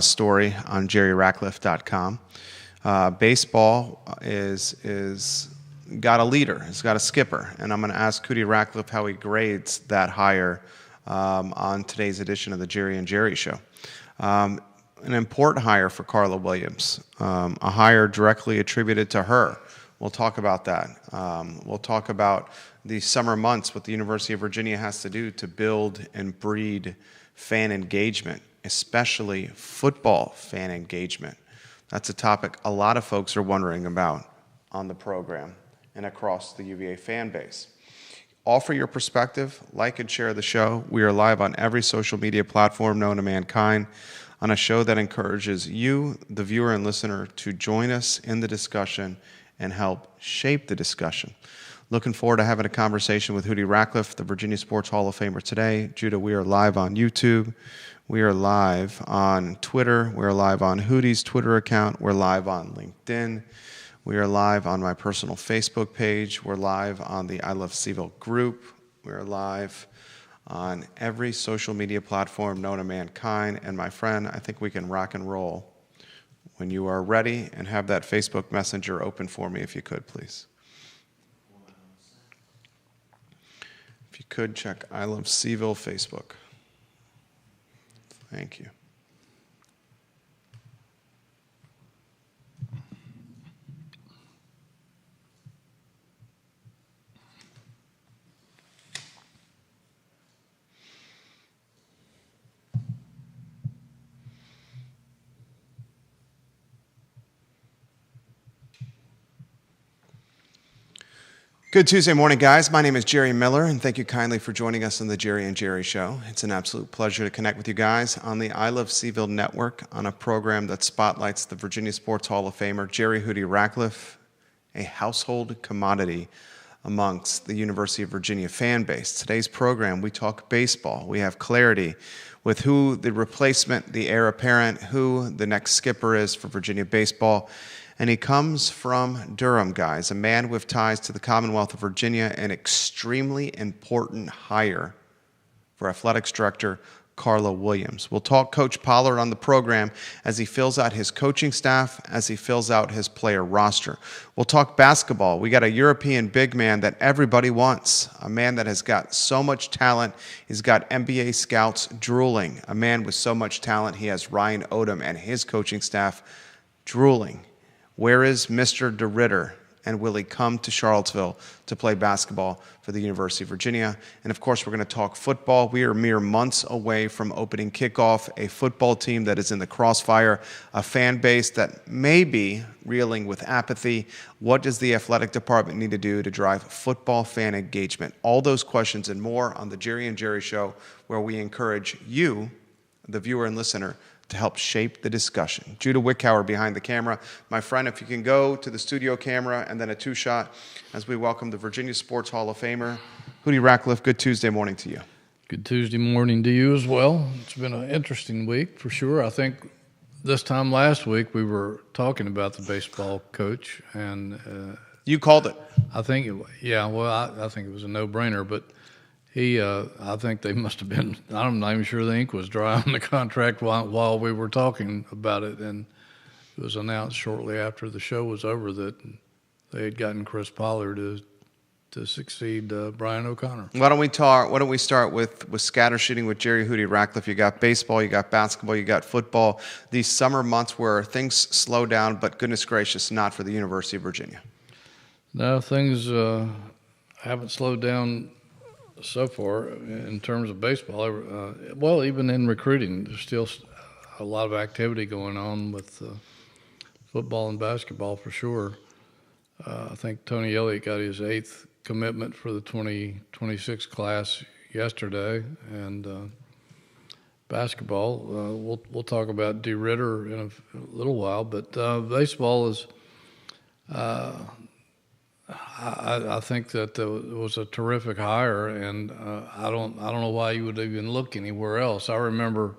story on jerryratcliffe.com. Baseball is got a leader, it's got a skipper, and I'm going to ask Hootie Ratcliffe how he grades that hire on today's edition of the Jerry and Jerry Show. An important hire for Carla Williams, a hire directly attributed to her. We'll talk about that. We'll talk about the summer months, what the University of Virginia has to do to build and breed fan engagement, especially football fan engagement. That's a topic a lot of folks are wondering about on the program and across the UVA fan base. Offer your perspective, like and share the show. We are live on every social media platform known to mankind on a show that encourages you, the viewer and listener, to join us in the discussion and help shape the discussion. Looking forward to having a conversation with Hootie Ratcliffe, the Virginia Sports Hall of Famer today. Judah, we are live on YouTube. We are live on Twitter. We're live on Hootie's Twitter account. We're live on LinkedIn. We are live on my personal Facebook page. We're live on the I Love CVille group. We're live on every social media platform known to mankind. And my friend, I think we can rock and roll when you are ready, and have that Facebook Messenger open for me if you could, please. If you could, check I Love CVille Facebook. Thank you. Good Tuesday morning, guys. My name is Jerry Miller, and thank you kindly for joining us on the Jerry and Jerry Show. It's an absolute pleasure to connect with you guys on the I Love CVille Network on a program that spotlights the Virginia Sports Hall of Famer, Jerry Hootie Ratcliffe, a household commodity amongst the University of Virginia fan base. Today's program, we talk baseball. We have clarity with who the replacement, the heir apparent, who the next skipper is for Virginia baseball. And he comes from Durham, guys, a man with ties to the Commonwealth of Virginia, an extremely important hire for athletics director Carla Williams. We'll talk Coach Pollard on the program as he fills out his coaching staff, as he fills out his player roster. We'll talk basketball. We got a European big man that everybody wants, a man that has got so much talent. He's got NBA scouts drooling, a man with so much talent. He has Ryan Odom and his coaching staff drooling. Where is Mr. DeRitter, and will he come to Charlottesville to play basketball for the University of Virginia? And of course, we're going to talk football. We are mere months away from opening kickoff, a football team that is in the crossfire, a fan base that may be reeling with apathy. What does the athletic department need to do to drive football fan engagement? All those questions and more on the Jerry and Jerry Show, where we encourage you, the viewer and listener, to help shape the discussion. Judah Wickhauer behind the camera. My friend, if you can go to the studio camera and then a two-shot as we welcome the Virginia Sports Hall of Famer, Hootie Ratcliffe. Good Tuesday morning to you. Good Tuesday morning to you as well. It's been an interesting week for sure. I think this time last week we were talking about the baseball coach, and you called it. I think, I think it was a no-brainer, but I think they must have been, I'm not even sure the ink was dry on the contract while we were talking about it. And it was announced shortly after the show was over that they had gotten Chris Pollard to succeed Brian O'Connor. Why don't we start with scattershooting with Jerry Hootie Ratcliffe? You got baseball, you got basketball, you got football. These summer months where things slow down, but goodness gracious, not for the University of Virginia. No, things haven't slowed down so far in terms of baseball. Well, even in recruiting, there's still a lot of activity going on with football and basketball for sure. I think Tony Elliott got his 8th commitment for the 2026 class yesterday, and basketball, we'll talk about DeRitter in a little while, but baseball is I think that it was a terrific hire, and I don't know why you would even look anywhere else. I remember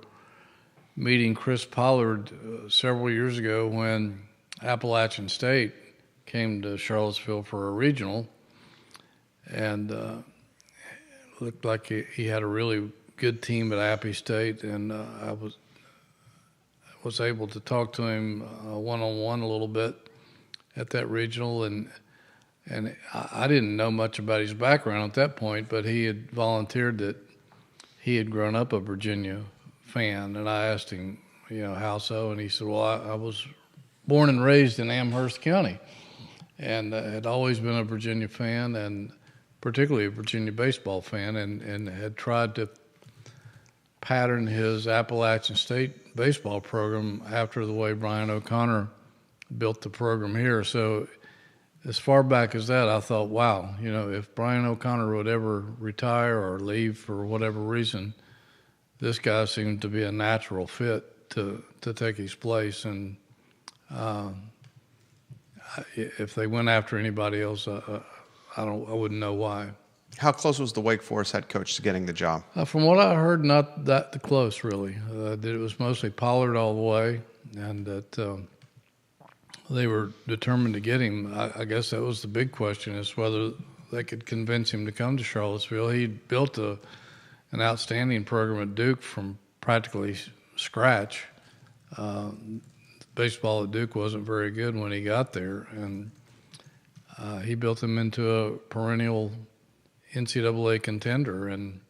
meeting Chris Pollard several years ago when Appalachian State came to Charlottesville for a regional, and it looked like he had a really good team at Appy State, and I was able to talk to him one-on-one a little bit at that regional, and I didn't know much about his background at that point, but he had volunteered that he had grown up a Virginia fan, and I asked him, how so, and he said, well, I was born and raised in Amherst County, and had always been a Virginia fan, and particularly a Virginia baseball fan, and had tried to pattern his Appalachian State baseball program after the way Brian O'Connor built the program here. So as far back as that, I thought, wow, if Brian O'Connor would ever retire or leave for whatever reason, this guy seemed to be a natural fit to take his place. And if they went after anybody else, I wouldn't know why. How close was the Wake Forest head coach to getting the job? From what I heard, not that close, really. That it was mostly Pollard all the way, and that they were determined to get him. I guess that was the big question, is whether they could convince him to come to Charlottesville. He built an outstanding program at Duke from practically scratch. Baseball at Duke wasn't very good when he got there, and he built them into a perennial NCAA contender. And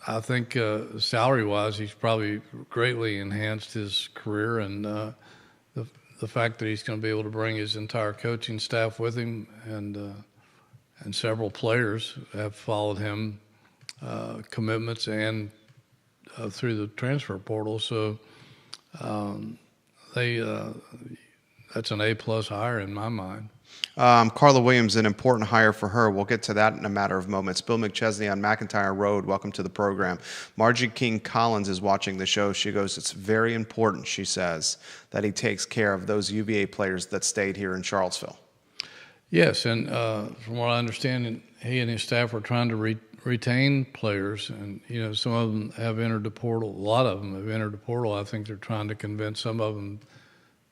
I think salary-wise, he's probably greatly enhanced his career, and the fact that he's going to be able to bring his entire coaching staff with him, and several players have followed him, commitments and through the transfer portal. So that's an A+ hire in my mind. Carla Williams, an important hire for her. We'll get to that in a matter of moments. Bill McChesney on McIntyre Road, welcome to the program. Margie King Collins is watching the show. She goes, it's very important, she says, that he takes care of those UVA players that stayed here in Charlottesville. Yes, and from what I understand, he and his staff were trying to retain players, and some of them have entered the portal. A lot of them have entered the portal. I think they're trying to convince some of them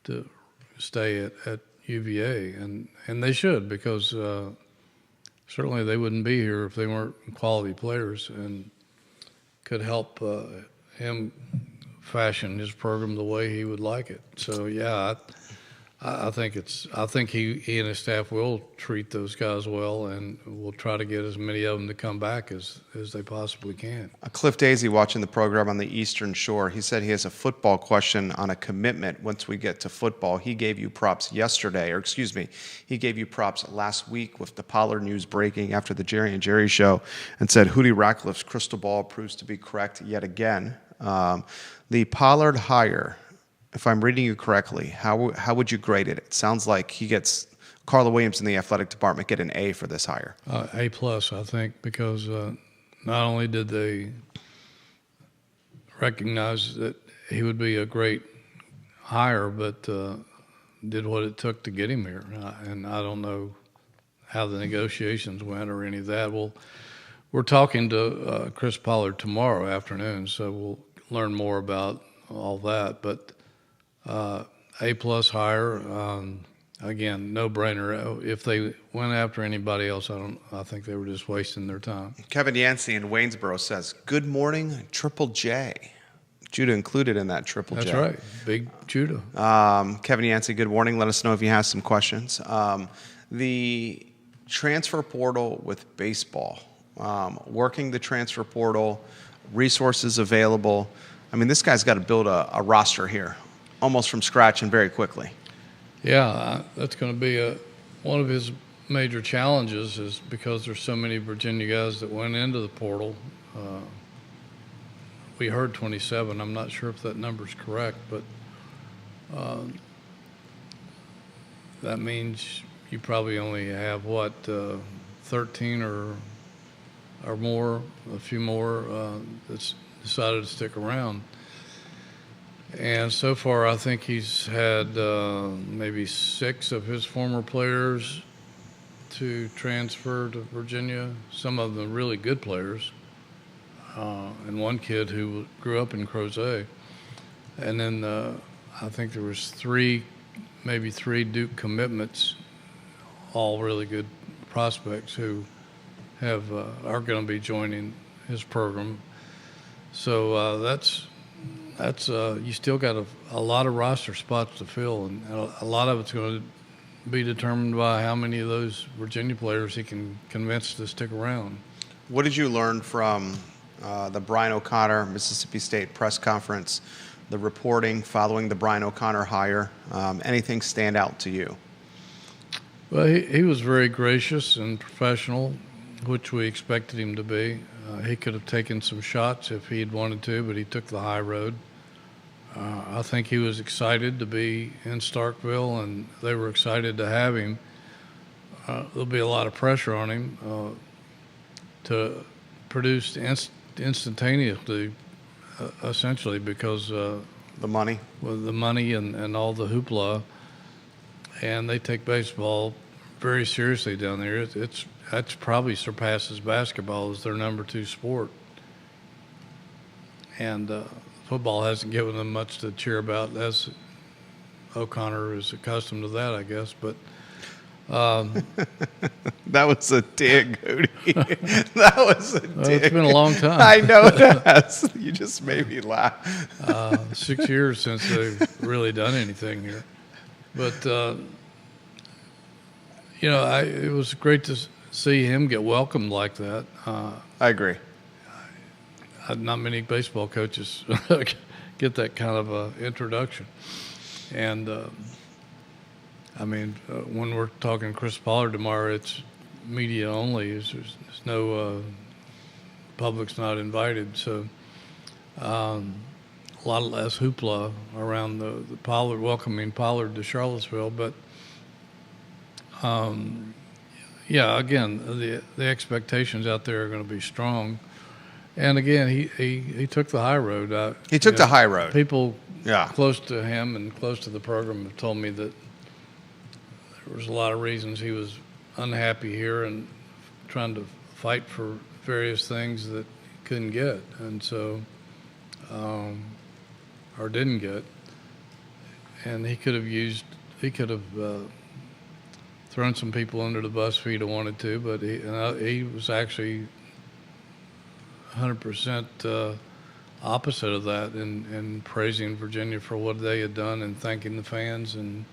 to stay at UVA, and they should, because certainly they wouldn't be here if they weren't quality players, and could help him fashion his program the way he would like it. So yeah, I think he and his staff will treat those guys well, and will try to get as many of them to come back as they possibly can. Cliff Daisy watching the program on the Eastern Shore. He said he has a football question on a commitment once we get to football. He gave you props he gave you props last week with the Pollard news breaking after the Jerry and Jerry show, and said Hootie Ratcliffe's crystal ball proves to be correct yet again. The Pollard hire, if I'm reading you correctly, how would you grade it? It sounds like Carla Williams in the athletic department get an A for this hire. A+, I think, because not only did they recognize that he would be a great hire, but did what it took to get him here. And I don't know how the negotiations went or any of that. We're talking to Chris Pollard tomorrow afternoon, so we'll learn more about all that. But A+ hire, again, no brainer. If they went after anybody else, I think they were just wasting their time. Kevin Yancey in Waynesboro says, "Good morning, Triple J." Judah included in that Triple J. That's right, big Judah. Kevin Yancey, good morning. Let us know if you have some questions. The transfer portal with baseball, working the transfer portal, resources available. I mean, this guy's got to build a roster here, almost from scratch and very quickly. Yeah, that's going to be one of his major challenges, is because there's so many Virginia guys that went into the portal. We heard 27. I'm not sure if that number's correct, but that means you probably only have 13 or more, a few more that's decided to stick around. And so far, I think he's had maybe 6 of his former players to transfer to Virginia, some of them really good players, and one kid who grew up in Crozet. And then I think there was maybe three Duke commitments, all really good prospects who are going to be joining his program. So that's you still got a lot of roster spots to fill, and a lot of it's going to be determined by how many of those Virginia players he can convince to stick around. What did you learn from the Brian O'Connor Mississippi State press conference, the reporting following the Brian O'Connor hire? Anything stand out to you? Well, he was very gracious and professional, which we expected him to be. He could have taken some shots if he had wanted to, but he took the high road. I think he was excited to be in Starkville, and they were excited to have him. There'll be a lot of pressure on him to produce instantaneously, essentially, because The money. with the money and all the hoopla, and they take baseball very seriously down there. That's probably surpasses basketball as their number 2 sport, and football hasn't given them much to cheer about, as O'Connor is accustomed to that, I guess. But That was a dig, Goody. That was a dig. it's been a long time. I know it has. You just made me laugh. 6 years since they've really done anything here. But, it was great to see him get welcomed like that. I agree. Not many baseball coaches get that kind of introduction. And, when we're talking Chris Pollard tomorrow, it's media only. There's no public's not invited. So a lot less hoopla around the Pollard, welcoming Pollard to Charlottesville. But, again, the expectations out there are going to be strong. And, again, he took the high road. He took the high road. People Yeah. close to him and close to the program have told me that there was a lot of reasons he was unhappy here and trying to fight for various things that he couldn't get, and so or didn't get. And he could have thrown some people under the bus if he'd have wanted to, but he was actually 100% opposite of that, and praising Virginia for what they had done and thanking the fans and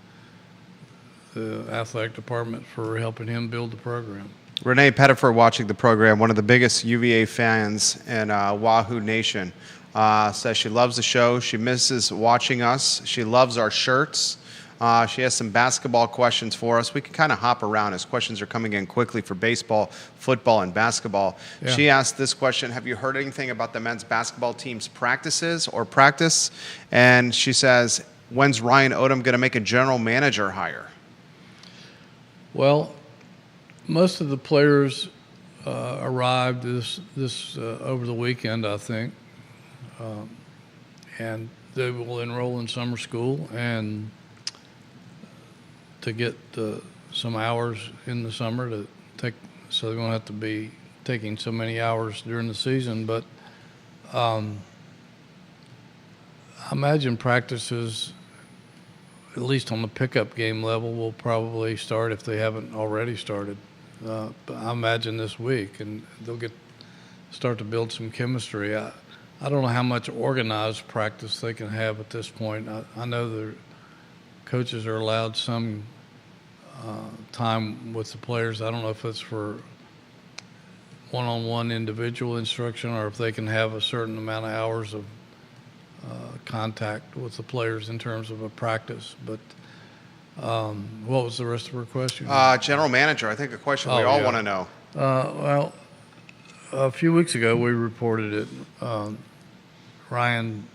the athletic department for helping him build the program. Renee Pettifer, watching the program, one of the biggest UVA fans in Wahoo Nation, says she loves the show. She misses watching us. She loves our shirts. She has some basketball questions for us. We can kind of hop around as questions are coming in quickly for baseball, football, and basketball. Yeah. She asked this question: have you heard anything about the men's basketball team's practices or practice? And she says, when's Ryan Odom going to make a general manager hire? Well, most of the players arrived this over the weekend, I think, and they will enroll in summer school and to get some hours in the summer to take, so they're going to have to be taking so many hours during the season. But I imagine practices, at least on the pickup game level, will probably start if they haven't already started. But I imagine this week, and they'll start to build some chemistry. I don't know how much organized practice they can have at this point. I know the coaches are allowed some time with the players. I don't know if it's for one-on-one individual instruction or if they can have a certain amount of hours of contact with the players in terms of a practice. But what was the rest of her question? General manager, I think a question we all want to know. Well, a few weeks ago we reported it. Ryan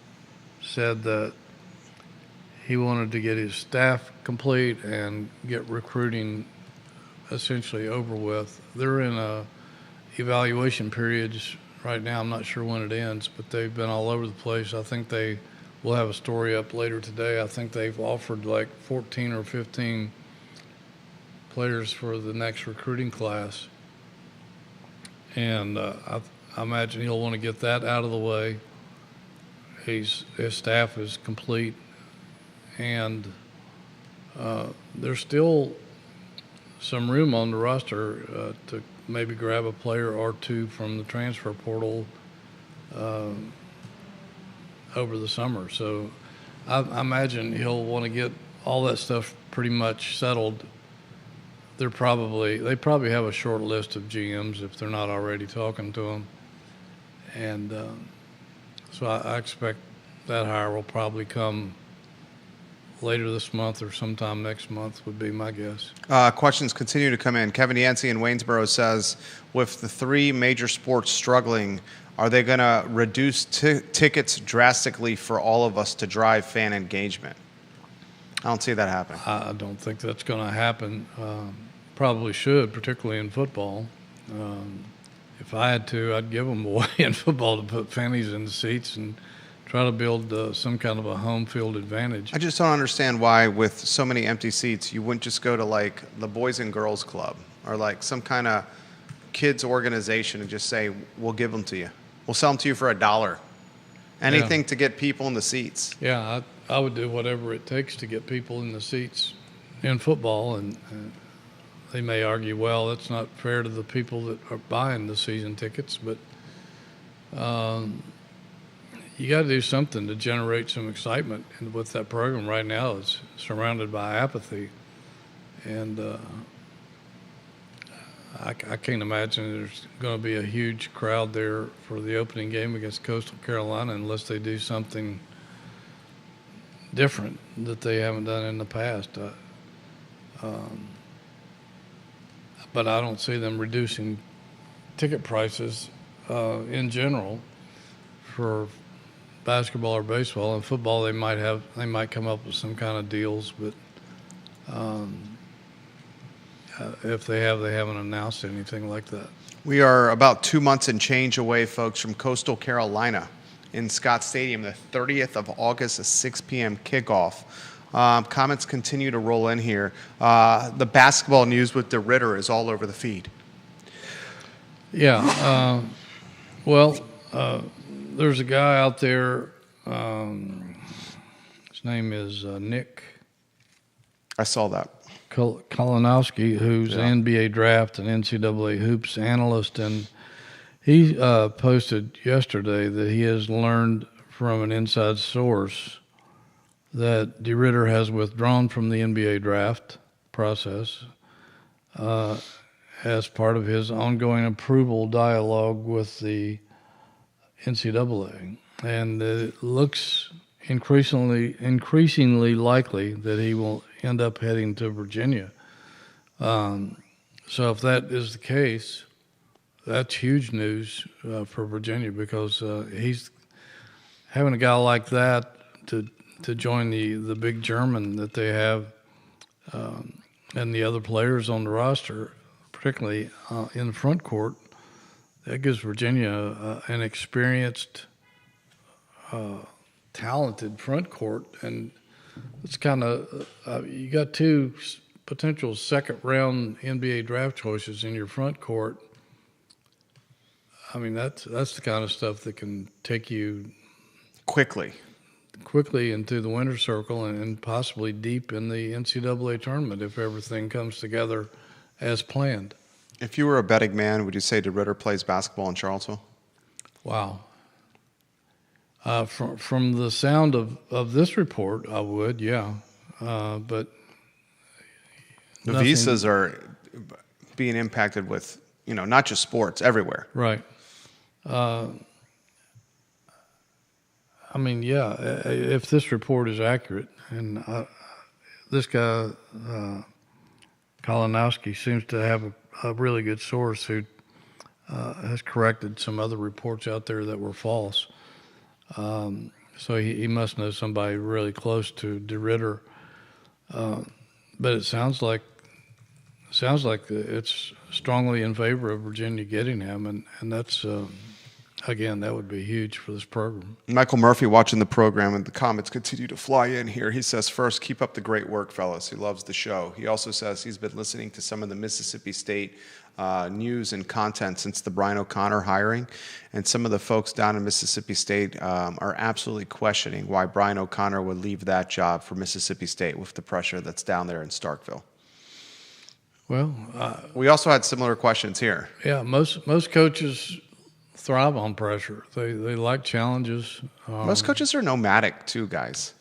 said that he wanted to get his staff complete and get recruiting essentially over with. They're in evaluation periods right now. I'm not sure when it ends, but they've been all over the place. I think they will have a story up later today. I think they've offered like 14 or 15 players for the next recruiting class. And I imagine he'll want to get that out of the way. His staff is complete. And there's still some room on the roster to maybe grab a player or two from the transfer portal over the summer. So I imagine he'll want to get all that stuff pretty much settled. They probably have a short list of GMs if they're not already talking to them, and so I expect that hire will probably come later this month or sometime next month would be my guess. Questions continue to come in. Kevin Yancey in Waynesboro says, with the three major sports struggling, are they going to reduce tickets drastically for all of us to drive fan engagement? I don't see that happening. I don't think that's going to happen. Probably should, particularly in football. If I had to, I'd give them away in football to put fannies in the seats and try to build some kind of a home field advantage. I just don't understand why, with so many empty seats, you wouldn't just go to like the Boys and Girls Club or like some kind of kids organization and just say, we'll give them to you. We'll sell them to you for $1. Anything to get people in the seats. Yeah, I would do whatever it takes to get people in the seats in football. And they may argue, well, that's not fair to the people that are buying the season tickets, but you got to do something to generate some excitement. And with that program right now, it's surrounded by apathy. And I can't imagine there's going to be a huge crowd there for the opening game against Coastal Carolina unless they do something different that they haven't done in the past. But I don't see them reducing ticket prices in general for basketball or baseball. In football, they might come up with some kind of deals, but if they haven't announced anything like that. We are about 2 months and change away, folks, from Coastal Carolina in Scott Stadium, the 30th of August, a 6 p.m. kickoff. Comments continue to roll in here. The basketball news with DeRitter is all over the feed. Yeah. There's a guy out there. His name is Nick. I saw that. Kalinowski, who's an NBA draft and NCAA hoops analyst, and he posted yesterday that he has learned from an inside source that DeRitter has withdrawn from the NBA draft process as part of his ongoing approval dialogue with the NCAA, and it looks increasingly likely that he will end up heading to Virginia. So if that is the case, that's huge news for Virginia, because he's having a guy like that to join the big German that they have and the other players on the roster, particularly in the front court. That gives Virginia an experienced, talented front court, and it's kind of you got two potential second-round NBA draft choices in your front court. I mean, that's the kind of stuff that can take you quickly into the winner's circle and possibly deep in the NCAA tournament if everything comes together as planned. If you were a betting man, would you say DeRitter plays basketball in Charlottesville? Wow. From the sound of this report, I would, yeah. But the visas are being impacted with, not just sports, everywhere. Right. I mean, yeah, if this report is accurate, and this guy, Kalinowski, seems to have a really good source who has corrected some other reports out there that were false. So he must know somebody really close to DeRitter. But it sounds like it's strongly in favor of Virginia getting him, and that's again, that would be huge for this program. Michael Murphy watching the program, and the comments continue to fly in here. He says, first, keep up the great work, fellas. He loves the show. He also says he's been listening to some of the Mississippi State news and content since the Brian O'Connor hiring, and some of the folks down in Mississippi State are absolutely questioning why Brian O'Connor would leave that job for Mississippi State with the pressure that's down there in Starkville. Well, we also had similar questions here. Yeah, most coaches thrive on pressure. They like challenges. Most coaches are nomadic too, guys.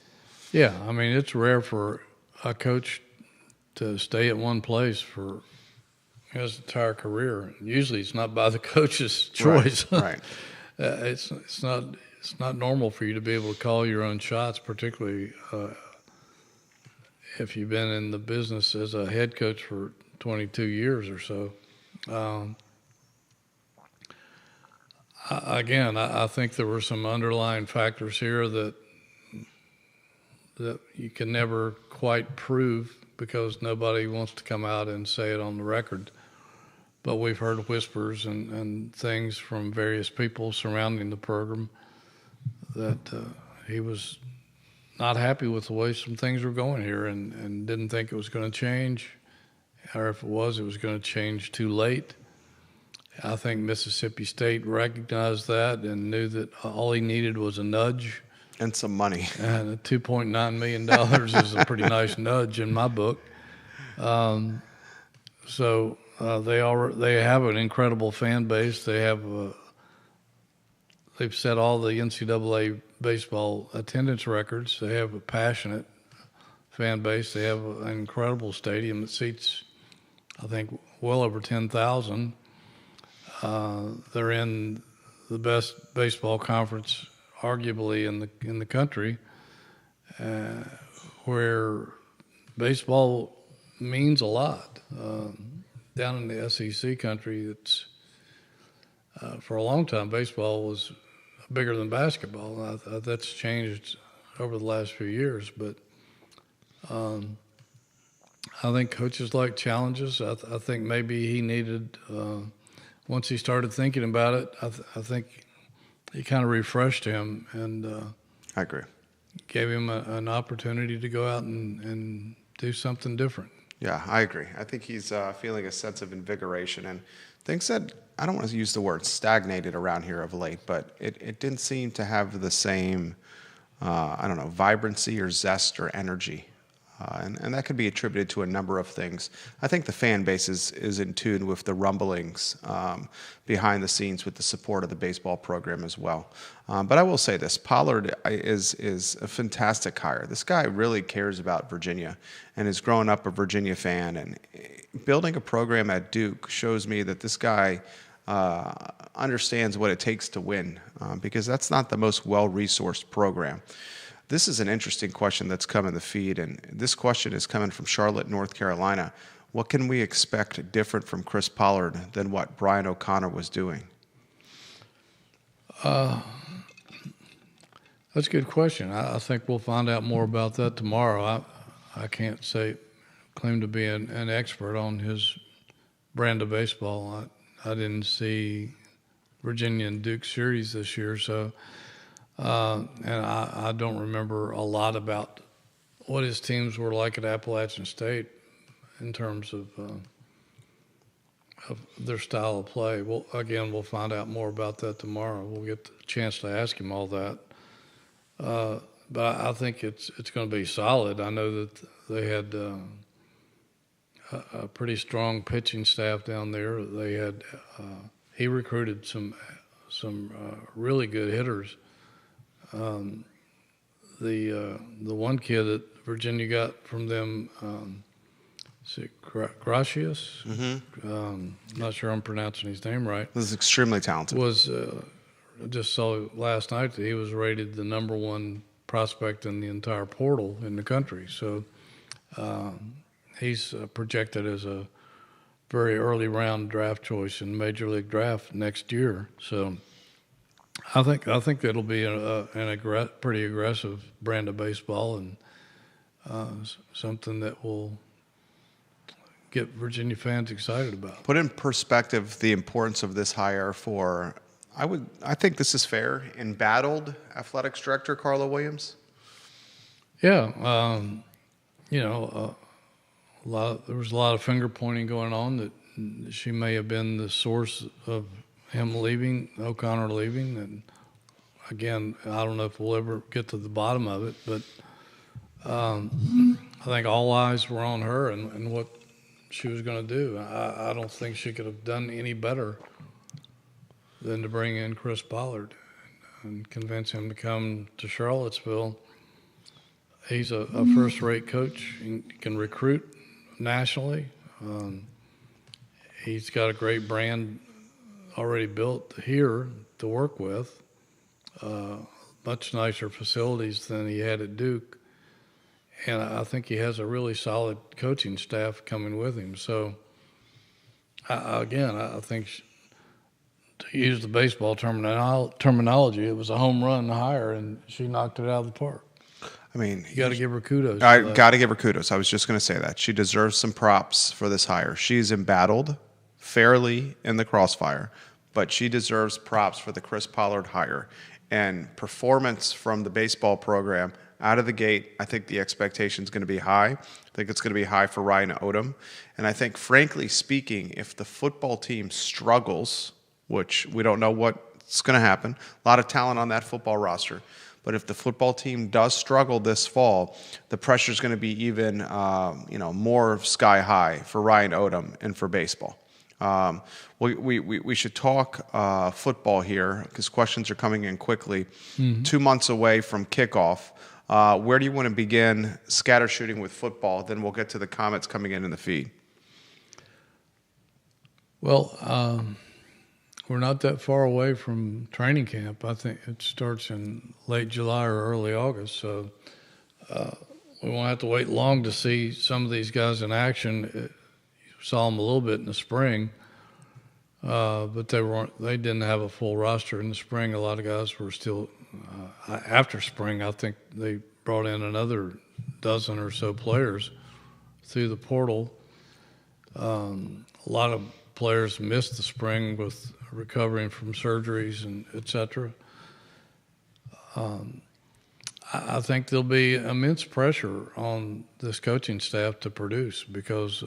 Yeah, I mean, it's rare for a coach to stay at one place for his entire career. Usually, it's not by the coach's choice. Right. It's not normal for you to be able to call your own shots, particularly if you've been in the business as a head coach for 22 years or so. I think there were some underlying factors here that you can never quite prove because nobody wants to come out and say it on the record. But we've heard whispers and things from various people surrounding the program that he was not happy with the way some things were going here and didn't think it was going to change, or if it was going to change too late. I think Mississippi State recognized that and knew that all he needed was a nudge. And some money. And $2.9 million is a pretty nice nudge in my book. So they have an incredible fan base. They've set all the NCAA baseball attendance records. They have a passionate fan base. They have an incredible stadium that seats, I think, well over 10,000. They're in the best baseball conference, arguably in the country, where baseball means a lot. Down in the SEC country, it's for a long time baseball was bigger than basketball. That's changed over the last few years, but I think coaches like challenges. I think maybe he needed. Once he started thinking about it, I think he kind of refreshed him and I agree. Gave him an opportunity to go out and do something different. Yeah, I agree. I think he's feeling a sense of invigoration and things that, I don't want to use the word stagnated around here of late, but it didn't seem to have the same, vibrancy or zest or energy. And that could be attributed to a number of things. I think the fan base is in tune with the rumblings behind the scenes with the support of the baseball program as well. But I will say this, Pollard is a fantastic hire. This guy really cares about Virginia and has grown up a Virginia fan. And building a program at Duke shows me that this guy understands what it takes to win because that's not the most well-resourced program. This is an interesting question that's come in the feed, and this question is coming from Charlotte, North Carolina. What can we expect different from Chris Pollard than what Brian O'Connor was doing? That's a good question. I think we'll find out more about that tomorrow. I can't claim to be an expert on his brand of baseball. I didn't see Virginia and Duke series this year, so and I don't remember a lot about what his teams were like at Appalachian State in terms of their style of play. Well, again, we'll find out more about that tomorrow. We'll get the chance to ask him all that. But I think it's going to be solid. I know that they had a pretty strong pitching staff down there. They had he recruited some really good hitters. The one kid that Virginia got from them, Gracias? Mm-hmm. Not sure I'm pronouncing his name right. This is extremely talented. I just saw last night that he was rated the number one prospect in the entire portal in the country. So he's projected as a very early round draft choice in Major League Draft next year. So I think it'll be pretty aggressive brand of baseball and something that will get Virginia fans excited about. Put in perspective the importance of this hire for, I think this is fair, embattled athletics director Carla Williams. Yeah, there was a lot of finger pointing going on that she may have been the source of him leaving, O'Connor leaving, and again, I don't know if we'll ever get to the bottom of it, but I think all eyes were on her and what she was going to do. I don't think she could have done any better than to bring in Chris Pollard and convince him to come to Charlottesville. He's a first-rate coach. He can recruit nationally. He's got a great brand already built here to work with. Much nicer facilities than he had at Duke. And I think he has a really solid coaching staff coming with him. So, I think to use the baseball terminology, it was a home run hire, and she knocked it out of the park. I mean, You got to give her kudos. I got to give her kudos. I was just going to say that. She deserves some props for this hire. She's embattled fairly in the crossfire, but she deserves props for the Chris Pollard hire. And performance from the baseball program out of the gate, I think the expectation is going to be high. I think it's going to be high for Ryan Odom. And I think, frankly speaking, if the football team struggles, which we don't know what's going to happen, a lot of talent on that football roster, but if the football team does struggle this fall, the pressure is going to be even more sky high for Ryan Odom and for baseball. We should talk football here because questions are coming in quickly. 2 months away from kickoff. Where do you want to begin scatter shooting with football? Then we'll get to the comments coming in the feed. Well, we're not that far away from training camp. I think it starts in late July or early August. So we won't have to wait long to see some of these guys in action. Saw them a little bit in the spring, but they didn't have a full roster in the spring. A lot of guys were still after spring. I think they brought in another dozen or so players through the portal. A lot of players missed the spring with recovering from surgeries and et cetera. I think there'll be immense pressure on this coaching staff to produce because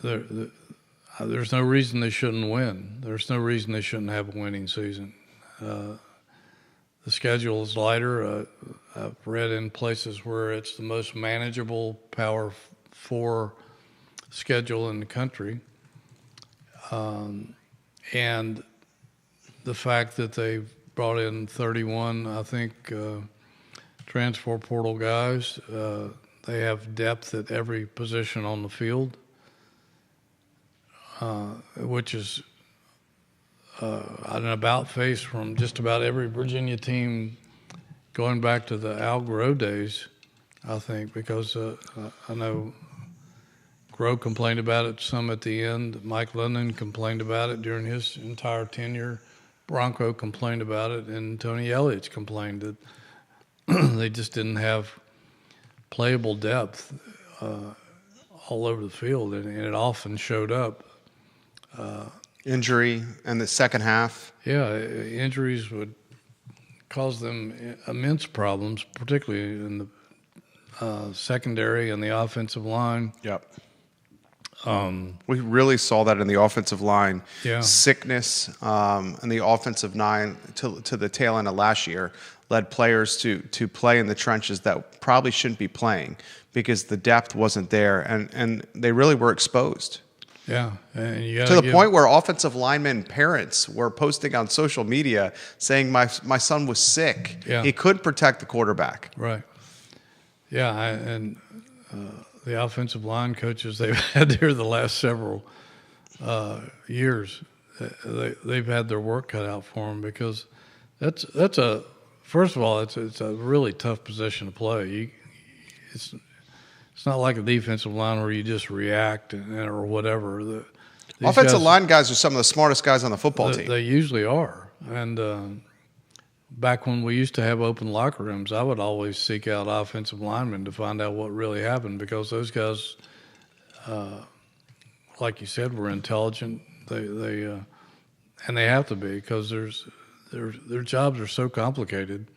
there's no reason they shouldn't win. There's no reason they shouldn't have a winning season. The schedule is lighter. I've read in places where it's the most manageable Power 4 schedule in the country. And the fact that they've brought in 31, I think, transfer portal guys, they have depth at every position on the field. Which is an about face from just about every Virginia team going back to the Al Groh days, I think, because I know Groh complained about it some at the end. Mike London complained about it during his entire tenure. Bronco complained about it, and Tony Elliott's complained that they just didn't have playable depth all over the field, and it often showed up. Injury in the second half. Yeah, injuries would cause them immense problems, particularly in the secondary and the offensive line. Yep. We really saw that in the offensive line. Yeah. Sickness in the offensive line to the tail end of last year led players to play in the trenches that probably shouldn't be playing because the depth wasn't there, and they really were exposed. Yeah, and you to the point where offensive linemen parents were posting on social media saying my son was sick. Yeah. He couldn't protect the quarterback. Right. Yeah, and the offensive line coaches they've had there the last several years, they've had their work cut out for them because that's first of all it's a really tough position to play. It's not like a defensive line where you just react or whatever. Offensive line guys are some of the smartest guys on the football team. They usually are. And back when we used to have open locker rooms, I would always seek out offensive linemen to find out what really happened because those guys, like you said, were intelligent. They have to be because their jobs are so complicated.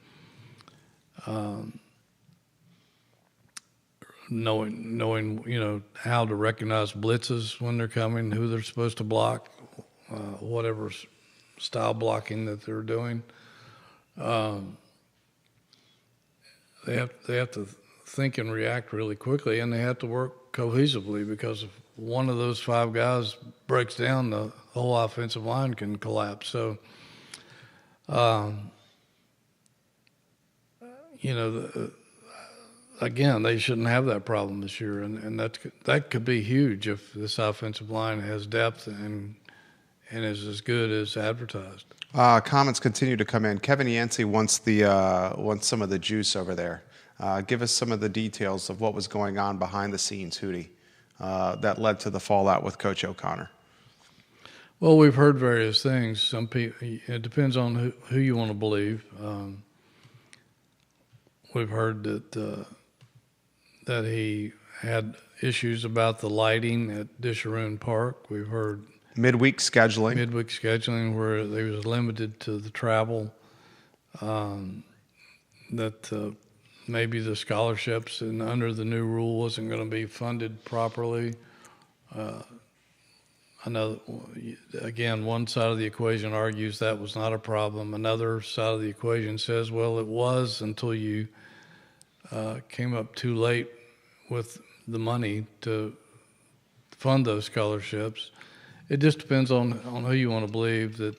Knowing how to recognize blitzes when they're coming, who they're supposed to block, whatever style blocking that they're doing. They have to think and react really quickly, and they have to work cohesively because of one of those 5 guys breaks down, the whole offensive line can collapse. So, you know, again, they shouldn't have that problem this year, and that could be huge if this offensive line has depth and is as good as advertised. Comments continue to come in. Kevin Yancey wants some of the juice over there. Give us some of the details of what was going on behind the scenes, Hootie, that led to the fallout with Coach O'Connor. Well, we've heard various things. Some people, it depends on who you want to believe. We've heard that he had issues about the lighting at Disharoon Park. We've heard midweek scheduling where they was limited to the travel. That maybe the scholarships and under the new rule wasn't going to be funded properly. I know, again, one side of the equation argues that was not a problem. Another side of the equation says, well, it was until you came up too late with the money to fund those scholarships. It just depends on who you want to believe. That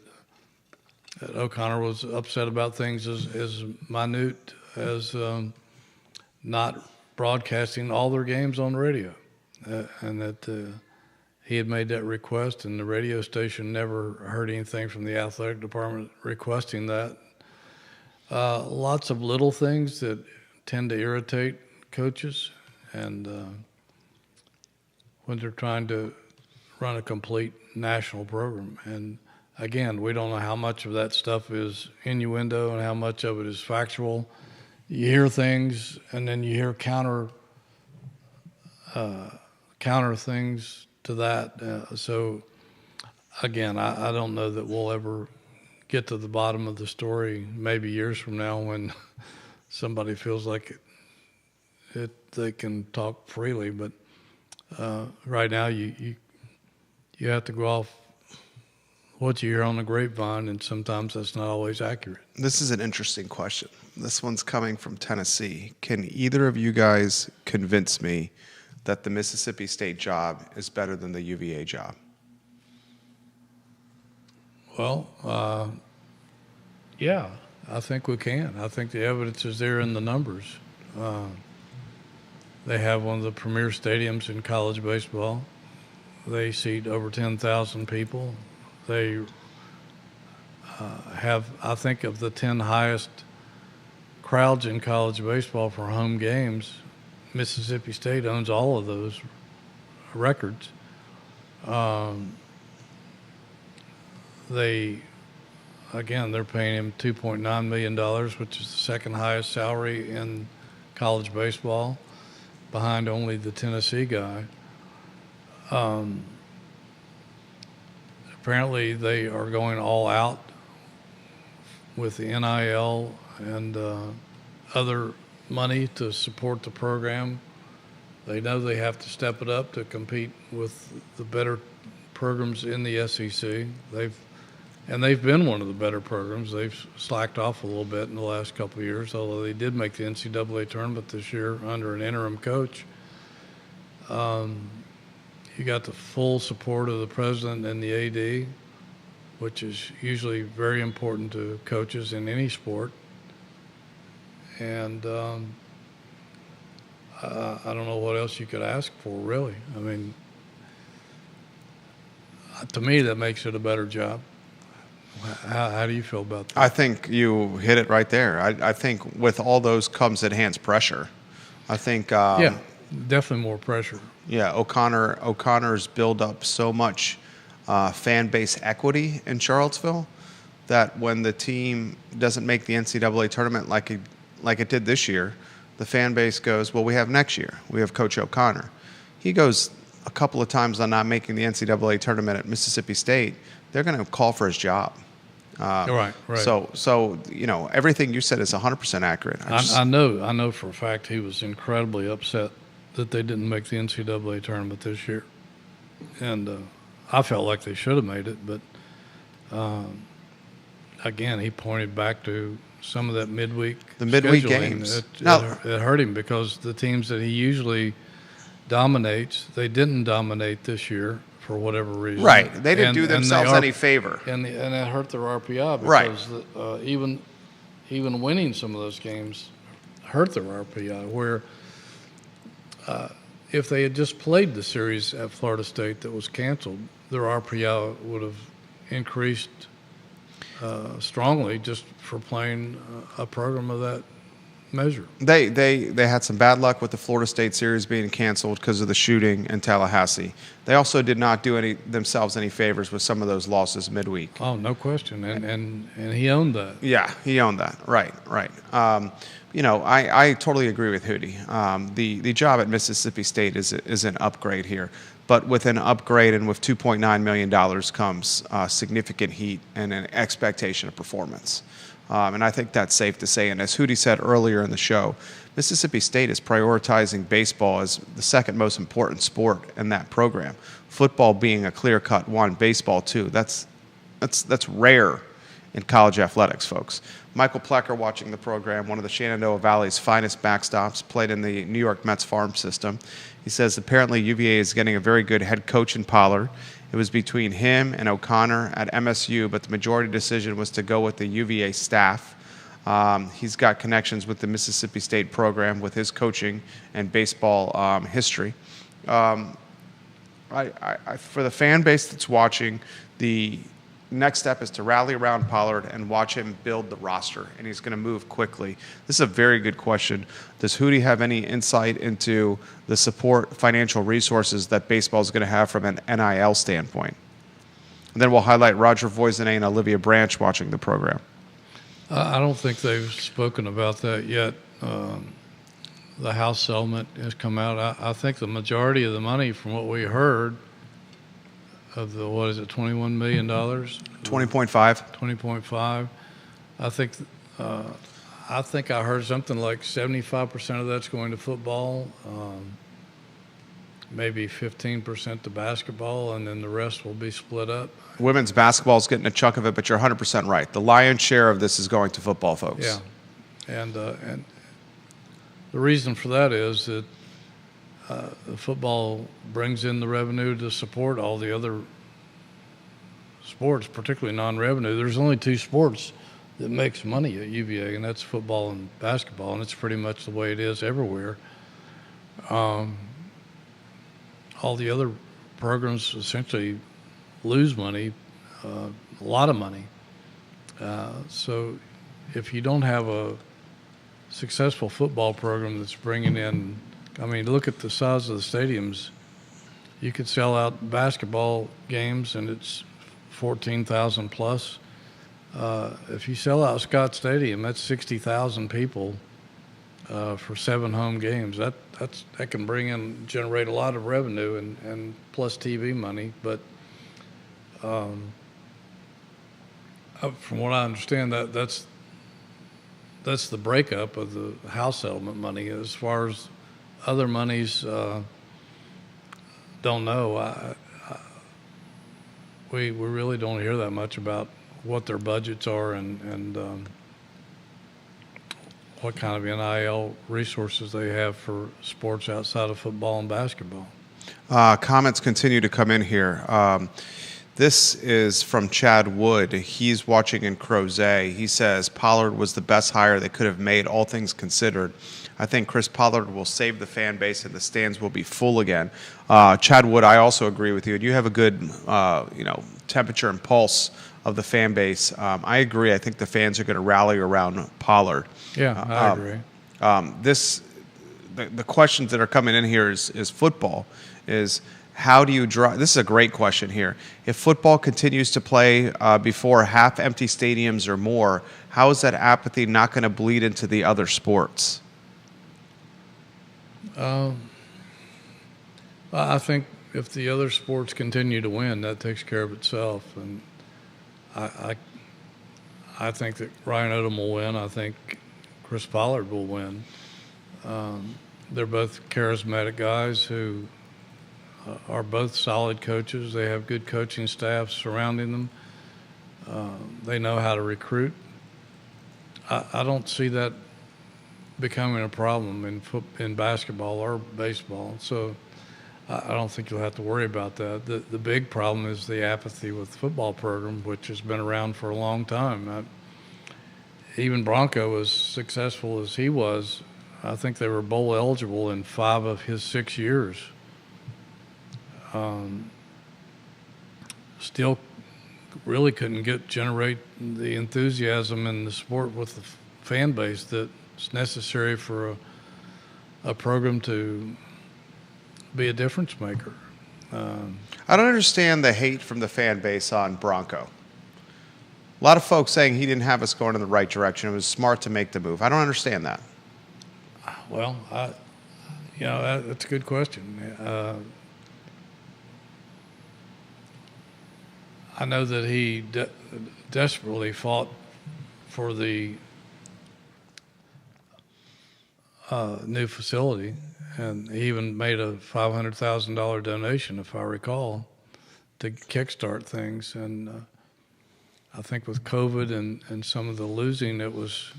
O'Connor was upset about things as minute as not broadcasting all their games on radio, and that he had made that request, and the radio station never heard anything from the athletic department requesting that. Lots of little things that tend to irritate coaches, and when they're trying to run a complete national program. And again, we don't know how much of that stuff is innuendo and how much of it is factual. You hear things, and then you hear counter things to that. So again, I don't know that we'll ever get to the bottom of the story. Maybe years from now, when somebody feels like they can talk freely, but right now you have to go off what you hear on the grapevine, and sometimes that's not always accurate. This is an interesting question. This one's coming from Tennessee. Can either of you guys convince me that the Mississippi State job is better than the UVA job? Well, yeah, I think we can. I think the evidence is there in the numbers. They have one of the premier stadiums in college baseball. They seat over 10,000 people. They have, I think, of the 10 highest crowds in college baseball for home games. Mississippi State owns all of those records. They're paying him $2.9 million, which is the second highest salary in college baseball, behind only the Tennessee guy. Apparently they are going all out with the NIL and other money to support the program. They know they have to step it up to compete with the better programs in the SEC. They've been one of the better programs. They've slacked off a little bit in the last couple of years, although they did make the NCAA tournament this year under an interim coach. You got the full support of the president and the AD, which is usually very important to coaches in any sport. And I don't know what else you could ask for, really. I mean, to me, that makes it a better job. How do you feel about that? I think you hit it right there. I think with all those comes enhanced pressure. I think yeah, definitely more pressure. Yeah, O'Connor's built up so much fan base equity in Charlottesville that when the team doesn't make the NCAA tournament like it did this year, the fan base goes, well, we have next year. We have Coach O'Connor. He goes a couple of times on not making the NCAA tournament at Mississippi State. They're going to call for his job. Right. So everything you said is 100% accurate. I know for a fact he was incredibly upset that they didn't make the NCAA tournament this year, and I felt like they should have made it. But again, he pointed back to some of that midweek games. It hurt him because the teams that he usually dominates. They didn't dominate this year for whatever reason. Right. They didn't do themselves any favor. And that hurt their RPI Right. because even winning some of those games hurt their RPI, where if they had just played the series at Florida State that was canceled, their RPI would have increased strongly just for playing a program of that measure. They had some bad luck with the Florida State series being canceled because of the shooting in Tallahassee. They also did not do themselves any favors with some of those losses midweek. Oh, no question, and he owned that. Yeah, he owned that. Right. I totally agree with Hootie. The job at Mississippi State is an upgrade here. But with an upgrade and with $2.9 million comes significant heat and an expectation of performance. And I think that's safe to say. And as Hootie said earlier in the show, Mississippi State is prioritizing baseball as the second most important sport in that program. Football being a clear-cut one, baseball too. That's rare in college athletics, folks. Michael Plecker, watching the program, one of the Shenandoah Valley's finest backstops, played in the New York Mets farm system. He says apparently UVA is getting a very good head coach in Pollard. It was between him and O'Connor at MSU, but the majority decision was to go with the UVA staff. He's got connections with the Mississippi State program with his coaching and baseball history. For the fan base that's watching, the next step is to rally around Pollard and watch him build the roster, and he's going to move quickly. This is a very good question. Does Hootie have any insight into the support, financial resources that baseball is going to have from an NIL standpoint? And then we'll highlight Roger Voisinay and Olivia Branch watching the program. I don't think they've spoken about that yet. The House settlement has come out. I think the majority of the money, from what we heard, of the, what is it, $21 million? 20.5. 20.5. I think I heard something like 75% of that's going to football, maybe 15% to basketball, and then the rest will be split up. Women's basketball is getting a chunk of it, but you're 100% right. The lion's share of this is going to football, folks. Yeah, and the reason for that is that the football brings in the revenue to support all the other sports, particularly non-revenue. There's only two sports that makes money at UVA, and that's football and basketball, and it's pretty much the way it is everywhere. All the other programs essentially lose money, a lot of money. So if you don't have a successful football program that's bringing in, I mean, look at the size of the stadiums. You could sell out basketball games, and it's 14,000 plus. If you sell out Scott Stadium, that's 60,000 people for 7 home games. That can generate a lot of revenue and plus TV money. But from what I understand, that's the breakup of the House settlement money. As far as other monies, don't know. We really don't hear that much about what their budgets are and what kind of NIL resources they have for sports outside of football and basketball. Comments continue to come in here. This is from Chad Wood. He's watching in Crozet. He says Pollard was the best hire they could have made, all things considered. I think Chris Pollard will save the fan base and the stands will be full again. Chad Wood, I also agree with you. And you have a good, temperature and pulse of the fan base. I agree. I think the fans are going to rally around Pollard. Yeah, I agree. The questions that are coming in here is football. How do you draw? This is a great question here. If football continues to play before half-empty stadiums or more, how is that apathy not going to bleed into the other sports? I think if the other sports continue to win, that takes care of itself. And I think that Ryan Odom will win. I think Chris Pollard will win. They're both charismatic guys who are both solid coaches. They have good coaching staffs surrounding them. They know how to recruit. I don't see that becoming a problem in basketball or baseball. So I don't think you'll have to worry about that. The big problem is the apathy with the football program, which has been around for a long time. Even Bronco, as successful as he was, I think they were bowl eligible in 5 of his 6 years. Still really couldn't generate the enthusiasm in the sport with the fan base that's necessary for a program to be a difference maker. I don't understand the hate from the fan base on Bronco. A lot of folks saying he didn't have us going in the right direction. It was smart to make the move. I don't understand that. Well, that's a good question. I know that he desperately fought for the new facility, and he even made a $500,000 donation, if I recall, to kickstart things. And I think with COVID and some of the losing, it was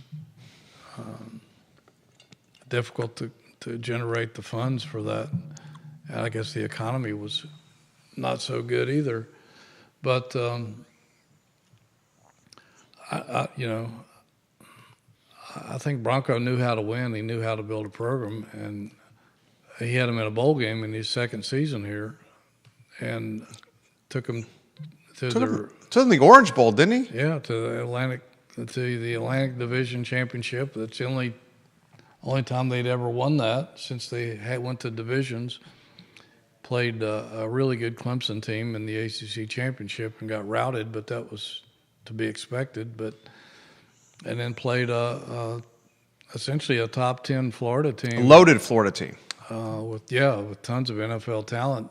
difficult to generate the funds for that. And I guess the economy was not so good either. But I think Bronco knew how to win. He knew how to build a program, and he had him in a bowl game in his second season here, and took him to the Orange Bowl, didn't he? Yeah, to the Atlantic Division Championship. That's the only time they'd ever won that since they went to divisions. Played a really good Clemson team in the ACC championship and got routed, but that was to be expected. And then played essentially a top 10 Florida team, A loaded Florida team. with tons of NFL talent.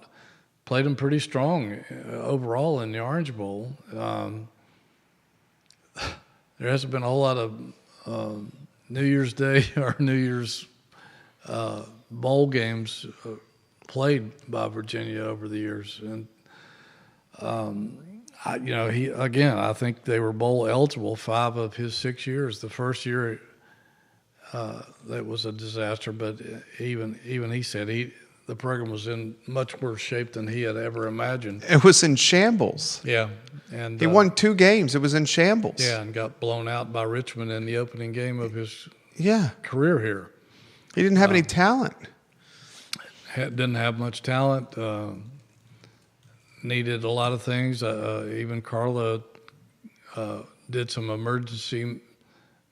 Played them pretty strong overall in the Orange Bowl. There hasn't been a whole lot of New Year's Day or New Year's bowl games played by Virginia over the years, and I think they were bowl eligible 5 of his 6 years. The first year, that was a disaster, but even he said the program was in much worse shape than he had ever imagined. It was in shambles. Yeah, and He won 2 games. It was in shambles. Yeah, and got blown out by Richmond in the opening game of his career here. He didn't have any talent. Didn't have much talent, needed a lot of things. Even Carla did some emergency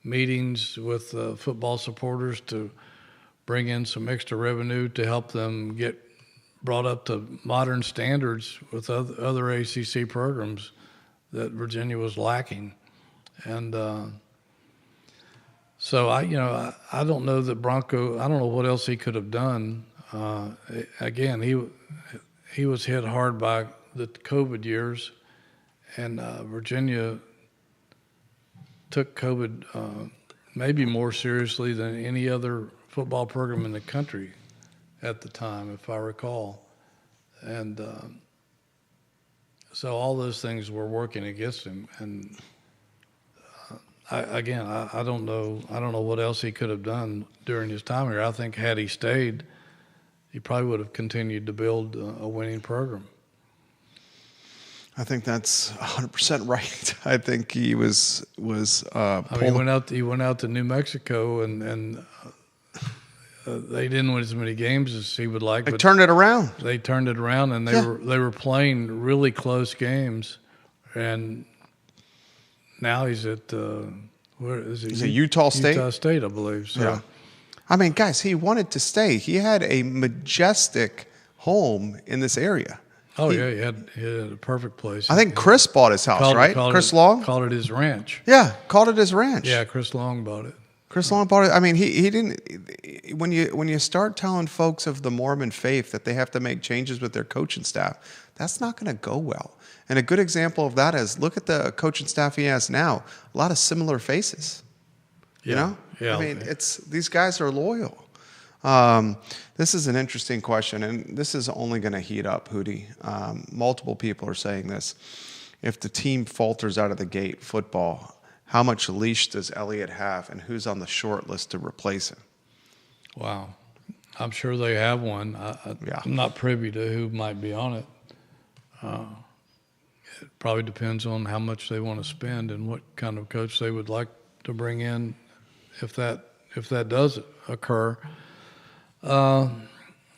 meetings with football supporters to bring in some extra revenue to help them get brought up to modern standards with other ACC programs that Virginia was lacking. And so I don't know that Bronco, I don't know what else he could have done. Again, he was hit hard by the COVID years, and Virginia took COVID maybe more seriously than any other football program in the country at the time, if I recall. And so all those things were working against him. And I don't know what else he could have done during his time here. I think had he stayed, he probably would have continued to build a winning program. I think that's 100% right. I think he was. He went out to New Mexico, and they didn't win as many games as he would like. They turned it around. They turned it around, and they were playing really close games. And now he's at where is he? He's at Utah State. Utah State, I believe. So. Yeah. I mean, guys, he wanted to stay. He had a majestic home in this area. Oh, he had a perfect place. I think Chris bought his house, right? Chris Long? Called it his ranch. Yeah, called it his ranch. Yeah, Chris Long bought it. Chris Long bought it. I mean, he didn't. When you start telling folks of the Mormon faith that they have to make changes with their coaching staff, that's not going to go well. And a good example of that is look at the coaching staff he has now. A lot of similar faces. You know? Yeah. I mean, these guys are loyal. This is an interesting question, and this is only going to heat up, Hootie. Multiple people are saying this. If the team falters out of the gate, football, how much leash does Elliott have, and who's on the short list to replace him? Wow. I'm sure they have one. Yeah. I'm not privy to who might be on it. It probably depends on how much they want to spend and what kind of coach they would like to bring in if that does occur.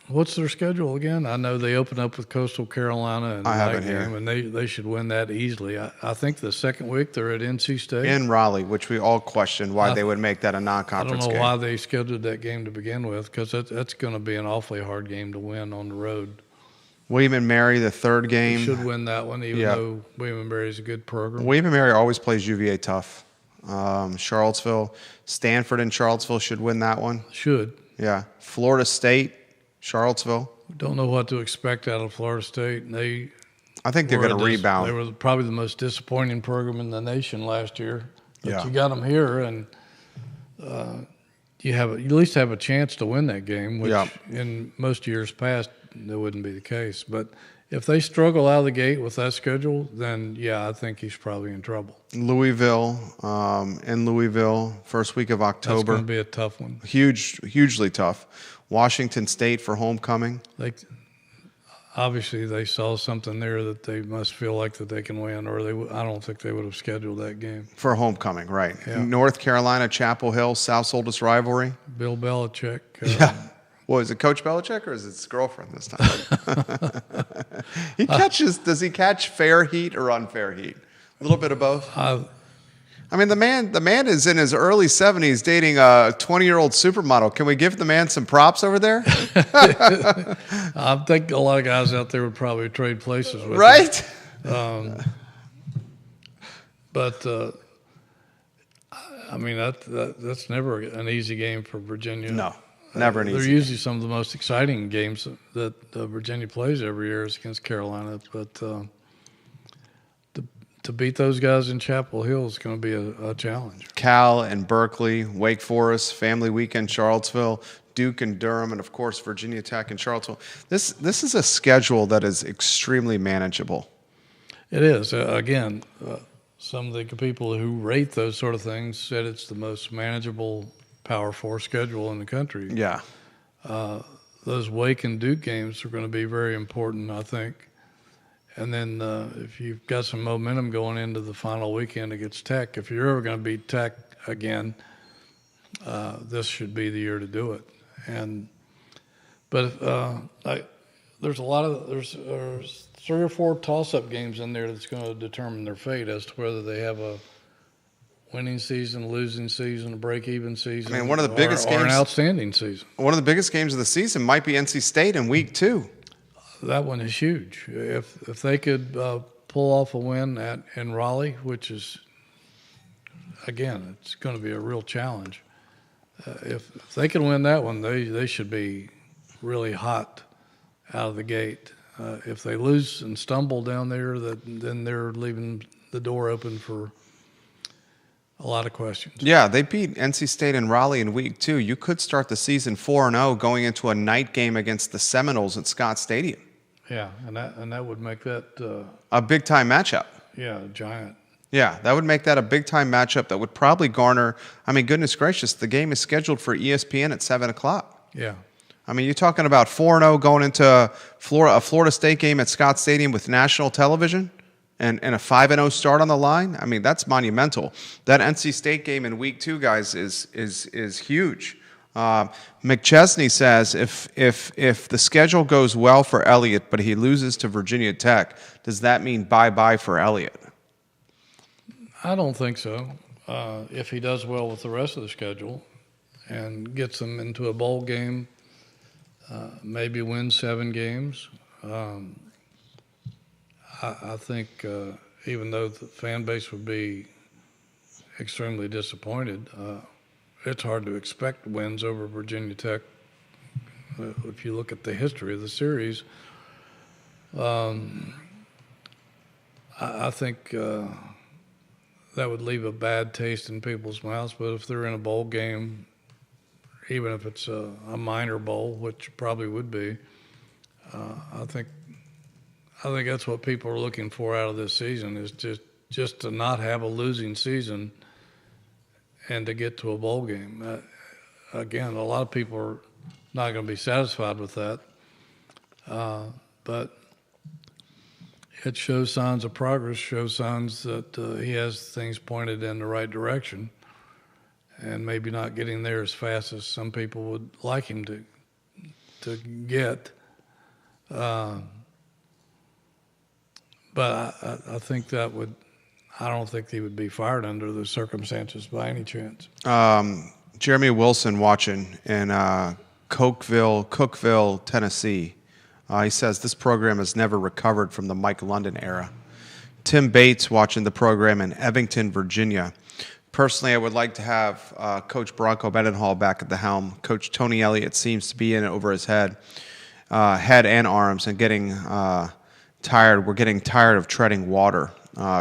What's their schedule again? I know they open up with Coastal Carolina and I have it here. game, and they should win that easily. I think the second week they're at NC State. In Raleigh, which we all questioned why they would make that a I non-conference don't know game. why they scheduled that game to begin with, because that's going to be an awfully hard game to win on the road. William and Mary, the third They game. should win that one, even Yeah. though William and Mary's a good program. William and Mary always plays UVA tough. Charlottesville, Stanford and Charlottesville should win that one. Should. Yeah. Florida State, Charlottesville. Don't know what to expect out of Florida State. I think they're going to rebound. They were probably the most disappointing program in the nation last year. But Yeah. you got them here, and you at least have a chance to win that game, which Yeah. in most years past, that wouldn't be the case. But if they struggle out of the gate with that schedule, then, yeah, I think he's probably in trouble. Louisville, in Louisville, first week of That's October. going to be a tough one. Hugely tough. Washington State for homecoming. Obviously, they saw something there that they must feel like that they can win, or I don't think they would have scheduled that game. For homecoming, right. Yeah. North Carolina, Chapel Hill, South's oldest rivalry. Bill Belichick. Yeah. Well, is it Coach Belichick or is it his girlfriend this time? Does he catch fair heat or unfair heat? A little bit of both? I mean, the man is in his early 70s dating a 20-year-old supermodel. Can we give the man some props over there? I think a lot of guys out there would probably trade places with Right? him. But I mean, that's never an easy game for Virginia. No, never an easy. They're usually some of the most exciting games that Virginia plays every year is against Carolina. But to beat those guys in Chapel Hill is going to be a challenge. Cal and Berkeley, Wake Forest, Family Weekend, Charlottesville, Duke and Durham, and of course Virginia Tech and Charlottesville. This is a schedule that is extremely manageable. It is. Again, some of the people who rate those sort of things said it's the most manageable Power 4 schedule in the country. Yeah. Those Wake and Duke games are going to be very important, I think. And then if you've got some momentum going into the final weekend against Tech, if you're ever going to beat Tech again, this should be the year to do it. But there's there's 3 or 4 toss-up games in there that's going to determine their fate as to whether they have a winning season, losing season, a break-even season. I mean, one of the biggest or games, an outstanding season. One of the biggest games of the season might be NC State in week 2. That one is huge. If they could pull off a win in Raleigh, which is, again, it's going to be a real challenge. If they can win that one, they should be really hot out of the gate. If they lose and stumble down there, then they're leaving the door open for a lot of questions. Yeah, they beat NC State and Raleigh in week 2. You could start the season 4-0 going into a night game against the Seminoles at Scott Stadium. Yeah, and that would make that a big time matchup. Yeah, giant. Yeah, that would make that a big time matchup that would probably garner. I mean, goodness gracious, the game is scheduled for ESPN at 7:00. Yeah. I mean, you're talking about 4-0 going into a Florida State game at Scott Stadium with national television and a 5-0 start on the line. I mean, that's monumental. That NC State game in week 2, guys, is huge. McChesney says if the schedule goes well for Elliott, but he loses to Virginia Tech, does that mean bye-bye for Elliott? I don't think so. If he does well with the rest of the schedule and gets them into a bowl game, maybe wins 7 games, I think even though the fan base would be extremely disappointed, it's hard to expect wins over Virginia Tech. If you look at the history of the series, I think that would leave a bad taste in people's mouths. But if they're in a bowl game, even if it's a minor bowl, which probably would be, I think that's what people are looking for out of this season is just to not have a losing season and to get to a bowl game. Again, a lot of people are not going to be satisfied with that. But it shows signs of progress, shows signs that he has things pointed in the right direction, and maybe not getting there as fast as some people would like him to get. But I think that would. I don't think he would be fired under those circumstances by any chance. Jeremy Wilson watching in Cookeville, Tennessee. He says this program has never recovered from the Mike London era. Tim Bates watching the program in Evington, Virginia. Personally, I would like to have Coach Bronco Mendenhall back at the helm. Coach Tony Elliott seems to be in over his head and arms, and getting tired. We're getting tired of treading water.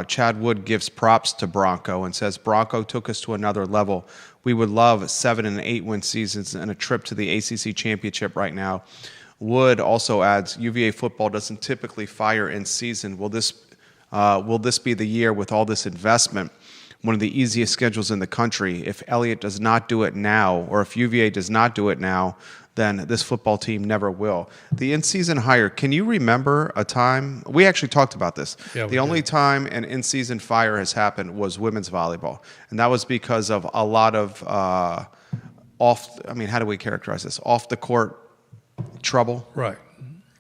Chad Wood gives props to Bronco and says Bronco took us to another level. We would love 7 and 8 win seasons and a trip to the ACC championship right now. Wood also adds, UVA football doesn't typically fire in season. Will this be the year with all this investment? One of the easiest schedules in the country. If Elliott does not do it now, or if UVA does not do it now, then this football team never will. The in-season hire, can you remember a time? We actually talked about this. Yeah, the only time an in-season fire has happened was women's volleyball. And that was because of a lot of how do we characterize this? Off the court trouble? Right.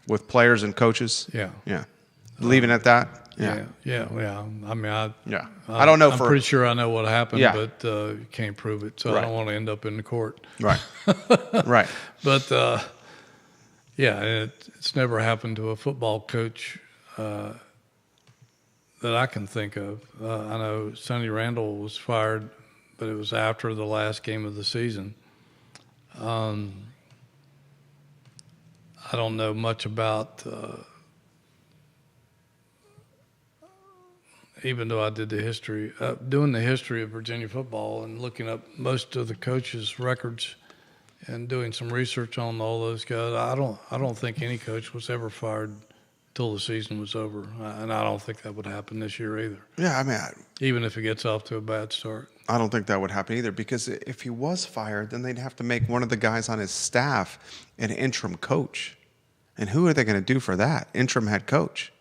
With players and coaches? Yeah. Yeah. Leaving at that? Yeah. I mean, I don't know. I'm pretty sure I know what happened, Yeah. but you can't prove it, so Right. I don't want to end up in the court. Right. Right. But it's never happened to a football coach that I can think of. I know Sonny Randall was fired, but it was after the last game of the season. I don't know much about. Even though I did doing the history of Virginia football and looking up most of the coaches' records and doing some research on all those guys, I don't think any coach was ever fired till the season was over, and I don't think that would happen this year either. Yeah, I mean, even if it gets off to a bad start. I don't think that would happen either, because if he was fired, then they'd have to make one of the guys on his staff an interim coach. And who are they going to do for that? Interim head coach.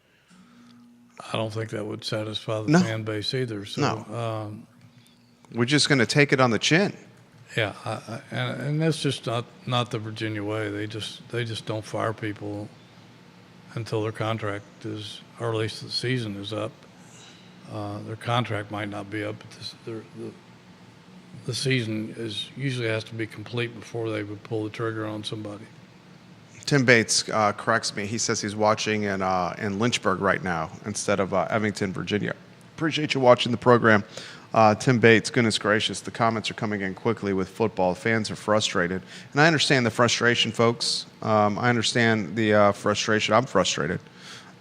I don't think that would satisfy the fan base either. So, no. We're just going to take it on the chin. Yeah, and that's just not the Virginia way. They just don't fire people until their contract is, or at least the season is up. Their contract might not be up, but the season usually has to be complete before they would pull the trigger on somebody. Tim Bates corrects me. He says he's watching in Lynchburg right now instead of Evington, Virginia. Appreciate you watching the program. Tim Bates, goodness gracious, the comments are coming in quickly with football. Fans are frustrated. And I understand the frustration, folks. I understand the frustration. I'm frustrated.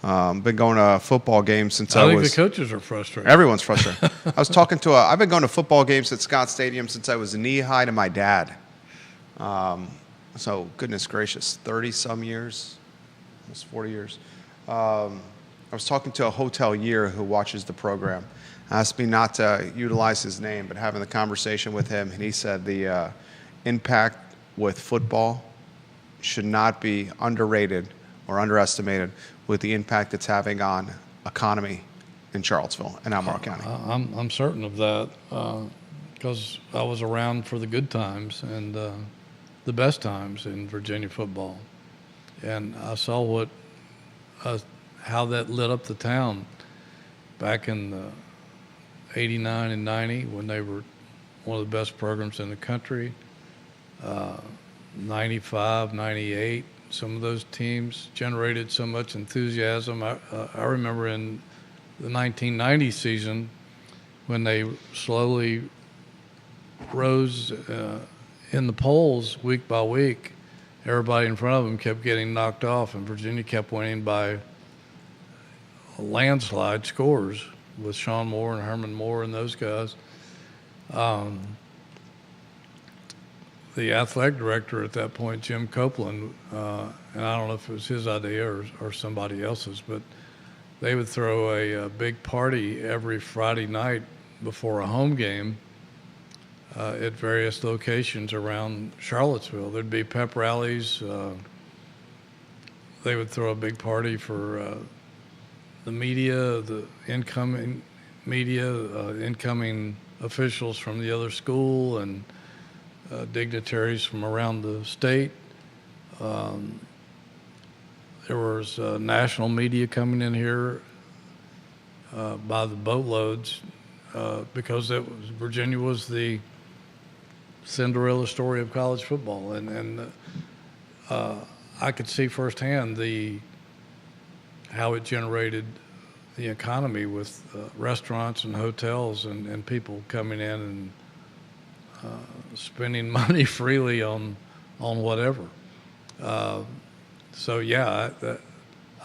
Been going to football games since I was... I think the coaches are frustrated. Everyone's frustrated. I've been going to football games at Scott Stadium since I was knee-high to my dad. So, goodness gracious, 30-some years, almost 40 years. I was talking to a hotelier who watches the program. Asked me not to utilize his name, but having the conversation with him, and he said the impact with football should not be underrated or underestimated with the impact it's having on economy in Charlottesville and Albemarle County. I'm certain of that because I was around for the good times and the best times in Virginia football, and I saw how that lit up the town back in 89 and 90 when they were one of the best programs in the country. 95, 98, some of those teams generated so much enthusiasm. I remember in the 1990 season when they slowly rose in the polls week by week. Everybody in front of them kept getting knocked off, and Virginia kept winning by landslide scores with Sean Moore and Herman Moore and those guys. The athletic director at that point, Jim Copeland, and I don't know if it was his idea or somebody else's, but they would throw a big party every Friday night before a home game at various locations around Charlottesville. There'd be pep rallies. They would throw a big party for the media, the incoming media, incoming officials from the other school, and dignitaries from around the state. There was national media coming in here by the boatloads because Virginia was the Cinderella story of college football, and I could see firsthand how it generated the economy with restaurants and hotels and people coming in and spending money freely on whatever. So yeah,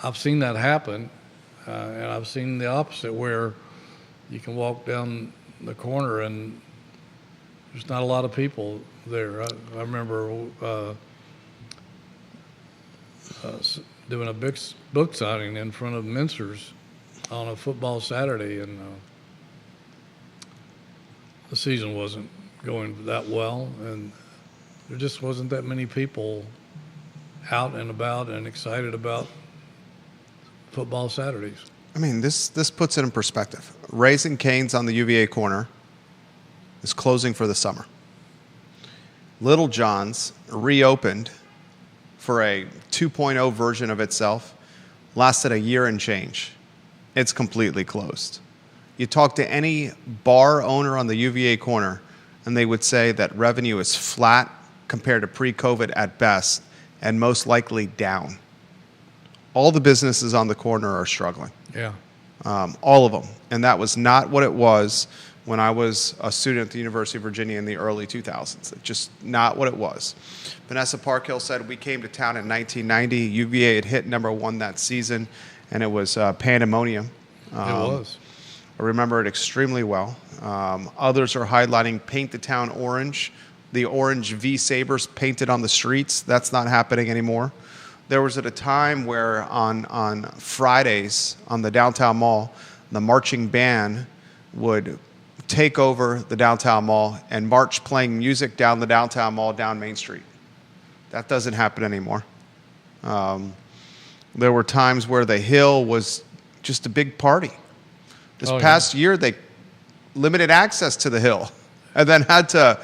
I've seen that happen, and I've seen the opposite, where you can walk down the corner and there's not a lot of people there. I remember doing a big book signing in front of Mincer's on a football Saturday, and the season wasn't going that well, and there just wasn't that many people out and about and excited about football Saturdays. I mean, this puts it in perspective. Raising Cane's on the UVA corner is closing for the summer. Little John's reopened for a 2.0 version of itself, lasted a year and change. It's completely closed. You talk to any bar owner on the UVA corner, and they would say that revenue is flat compared to pre-COVID at best, and most likely down. All the businesses on the corner are struggling. Yeah. All of them. And that was not what it was when I was a student at the University of Virginia in the early 2000s. It's just not what it was. Vanessa Parkhill said we came to town in 1990. UVA had hit #1 that season, and it was pandemonium. It was. I remember it extremely well. Others are highlighting paint the town orange. The orange V sabers painted on the streets. That's not happening anymore. There was at a time where on Fridays on the downtown mall, the marching band would take over the downtown mall and march playing music down the downtown mall, down Main Street. That doesn't happen anymore. There were times where the Hill was just a big party. This past year, they limited access to the Hill and then had to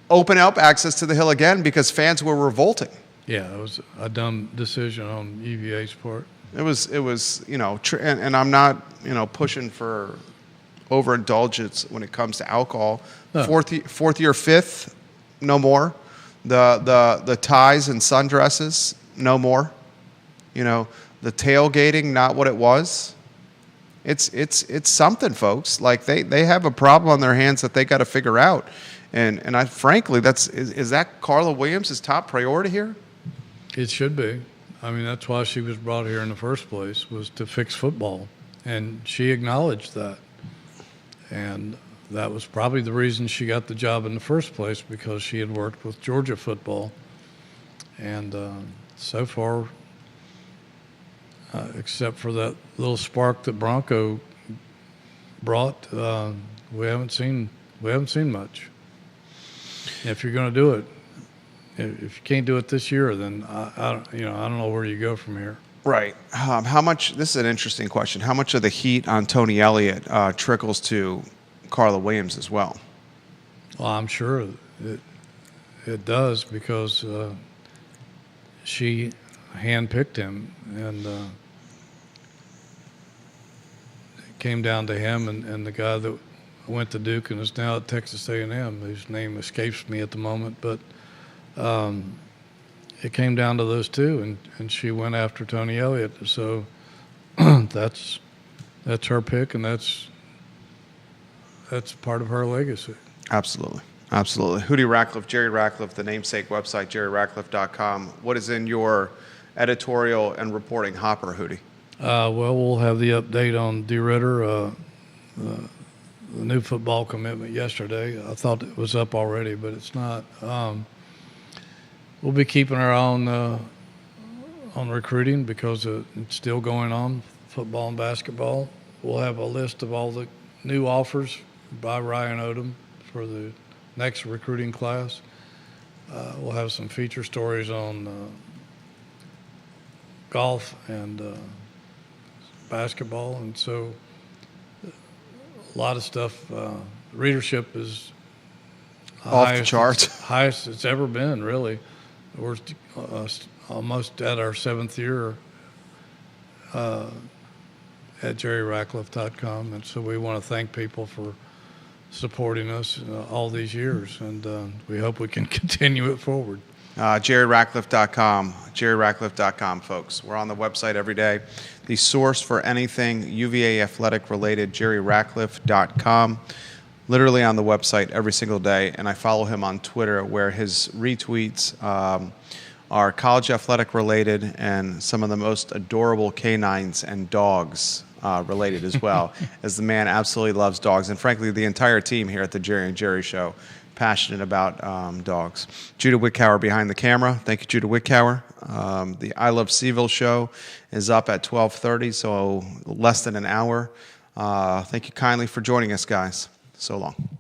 open up access to the Hill again because fans were revolting. Yeah, it was a dumb decision on UVA's part. It was, and I'm not, pushing for overindulgence when it comes to alcohol. No. Fourth year, fifth, no more. The ties and sundresses, no more. The tailgating, not what it was. It's something, folks. Like they have a problem on their hands that they got to figure out. And I frankly, is that Carla Williams' top priority here? It should be. I mean, that's why she was brought here in the first place, was to fix football. And she acknowledged that. And that was probably the reason she got the job in the first place, because she had worked with Georgia football. And so far, except for that little spark that Bronco brought, we haven't seen much. If you're going to do it, if you can't do it this year, then I don't know where you go from here. Right. How much? This is an interesting question. How much of the heat on Tony Elliott trickles to Carla Williams as well? Well, I'm sure it does, because she handpicked him, and it came down to him and the guy that went to Duke and is now at Texas A&M, whose name escapes me at the moment, but it came down to those two, and she went after Tony Elliott. So that's her pick, and that's part of her legacy. Absolutely. Hootie Ratcliffe, Jerry Ratcliffe, the namesake website, jerryratcliffe.com. What is in your editorial and reporting hopper, Hootie? Well, we'll have the update on D. Ritter, the new football commitment yesterday. I thought it was up already, but it's not. We'll be keeping our eye on recruiting, because it's still going on, football and basketball. We'll have a list of all the new offers by Ryan Odom for the next recruiting class. We'll have some feature stories on golf and basketball, and so a lot of stuff. Readership is Off the charts. highest it's ever been, really. We're almost at our 7th year at jerryratcliffe.com, and so we want to thank people for supporting us all these years, and we hope we can continue it forward. JerryRatcliffe.com, JerryRatcliffe.com, folks. We're on the website every day. The source for anything UVA athletic related, JerryRatcliffe.com. Literally on the website every single day, and I follow him on Twitter where his retweets are college athletic related and some of the most adorable canines and dogs related as well, as the man absolutely loves dogs, and frankly the entire team here at the Jerry and Jerry Show passionate about dogs. Judah Wickower behind the camera. Thank you, Judah Wickower. The I Love CVille show is up at 12:30, so less than an hour. Thank you kindly for joining us, guys. So long.